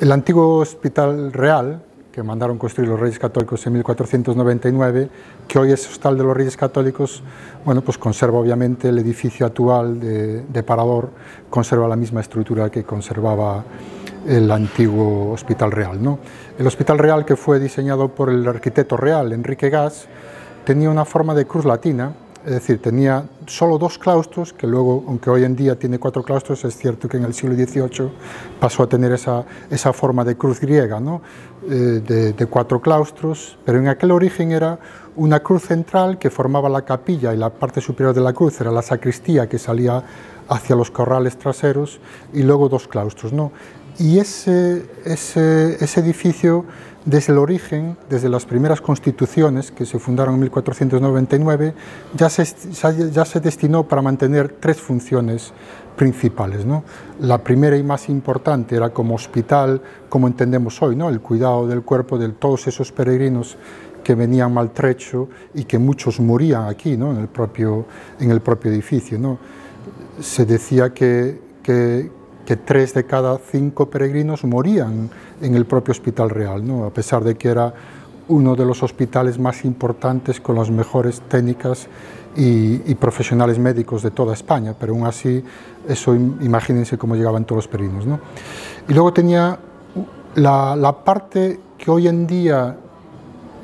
El antiguo Hospital Real, que mandaron construir los Reyes Católicos en 1499, que hoy es Hostal de los Reyes Católicos, bueno, pues conserva obviamente el edificio actual de Parador, conserva la misma estructura que conservaba el antiguo Hospital Real, ¿no? El Hospital Real, que fue diseñado por el arquitecto real Enrique Gas, tenía una forma de cruz latina, es decir, tenía solo dos claustros, que luego, aunque hoy en día tiene 4 claustros, es cierto que en el siglo XVIII pasó a tener esa forma de cruz griega, ¿no? de 4 claustros, pero en aquel origen era una cruz central que formaba la capilla, y la parte superior de la cruz era la sacristía que salía hacia los corrales traseros, y luego 2 claustros, ¿no? Y ese edificio, desde el origen, desde las primeras constituciones que se fundaron en 1499, ya se destinó para mantener 3 funciones principales, ¿no? La primera y más importante era como hospital, como entendemos hoy, ¿no? El cuidado del cuerpo de todos esos peregrinos que venían maltrechos y que muchos morían aquí, ¿no? en el propio edificio, ¿no? Se decía que 3 de cada 5 peregrinos morían en el propio Hospital Real, ¿no? A pesar de que era uno de los hospitales más importantes con las mejores técnicas y profesionales médicos de toda España, pero aún así, eso imagínense cómo llegaban todos los peregrinos, ¿no? Y luego tenía la parte que hoy en día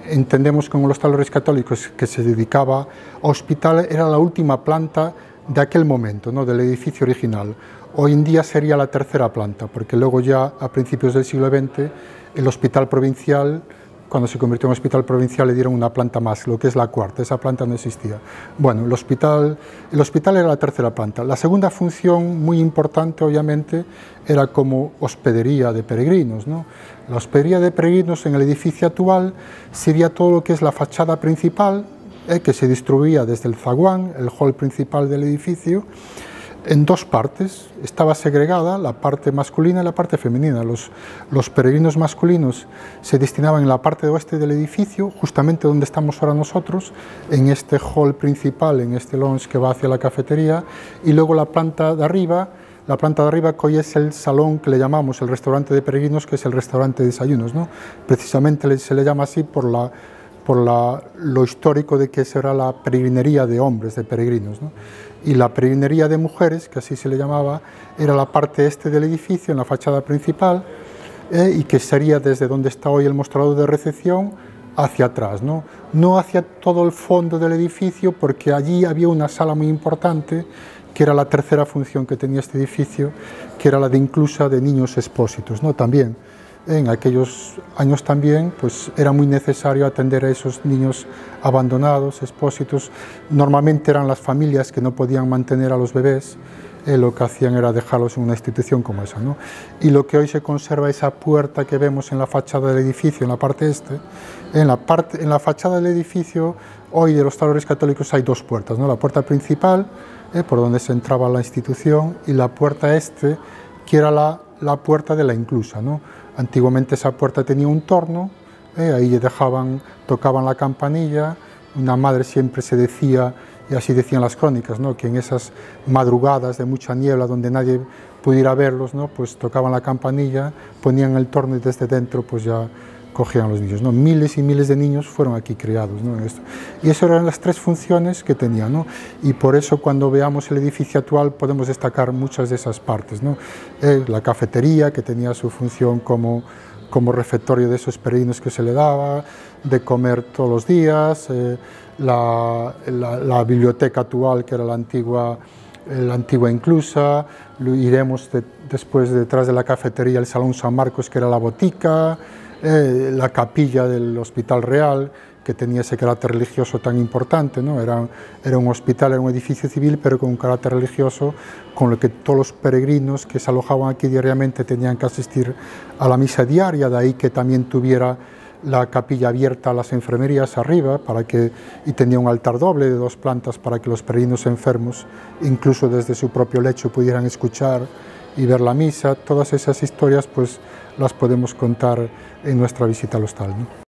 entendemos como el Hostal de los Reyes Católicos, que se dedicaba a hospital, era la última planta de aquel momento, ¿no? Del edificio original. Hoy en día sería la 3ª planta, porque luego ya a principios del siglo XX el hospital provincial, cuando se convirtió en hospital provincial, le dieron una planta más, lo que es la 4ª, esa planta no existía. Bueno, el hospital era la 3ª planta. La segunda función, muy importante obviamente, era como hospedería de peregrinos, ¿no? La hospedería de peregrinos en el edificio actual sería todo lo que es la fachada principal, que se distribuía desde el zaguán, el hall principal del edificio, en 2 partes. Estaba segregada la parte masculina y la parte femenina. Los peregrinos masculinos se destinaban en la parte oeste del edificio, justamente donde estamos ahora nosotros, en este hall principal, en este lounge que va hacia la cafetería, y luego la planta de arriba, que hoy es el salón que le llamamos el restaurante de peregrinos, que es el restaurante de desayunos, ¿no? Precisamente se le llama así por lo histórico de que esa era la peregrinería de hombres, de peregrinos, ¿no? Y la peregrinería de mujeres, que así se le llamaba, era la parte este del edificio, en la fachada principal, y que sería desde donde está hoy el mostrador de recepción hacia atrás, ¿no? No hacia todo el fondo del edificio, porque allí había una sala muy importante, que era la 3ª función que tenía este edificio, que era la de inclusa de niños expósitos, ¿no? También, en aquellos años también, pues era muy necesario atender a esos niños abandonados, expósitos. Normalmente eran las familias que no podían mantener a los bebés, lo que hacían era dejarlos en una institución como esa, ¿no? Y lo que hoy se conserva, esa puerta que vemos en la fachada del edificio, en la parte este, en la fachada del edificio, hoy de los Hostal de los Reyes Católicos hay 2 puertas, ¿no? La puerta principal, por donde se entraba a la institución, y la puerta este, que era la puerta de la inclusa, ¿no? Antiguamente esa puerta tenía un torno, ahí tocaban la campanilla. Una madre siempre se decía, y así decían las crónicas, ¿no? Que en esas madrugadas de mucha niebla donde nadie pudiera verlos, ¿no? Pues tocaban la campanilla, ponían el torno y desde dentro pues ya cogían a los niños, ¿no? Miles y miles de niños fueron aquí criados, ¿no? En esto. Y esas eran las 3 funciones que tenía, ¿no? Y por eso cuando veamos el edificio actual podemos destacar muchas de esas partes, ¿no? La cafetería, que tenía su función como refectorio de esos peregrinos que se le daba, de comer todos los días, la biblioteca actual, que era la antigua inclusa. Iremos después, detrás de la cafetería, el Salón San Marcos, que era la botica, la capilla del Hospital Real, que tenía ese carácter religioso tan importante, ¿no? Era un hospital, era un edificio civil, pero con un carácter religioso, con lo que todos los peregrinos que se alojaban aquí diariamente tenían que asistir a la misa diaria, de ahí que también tuviera la capilla abierta a las enfermerías arriba, y tenía un altar doble de 2 plantas para que los peregrinos enfermos, incluso desde su propio lecho, pudieran escuchar y ver la misa. Todas esas historias pues las podemos contar en nuestra visita al hostal, ¿no?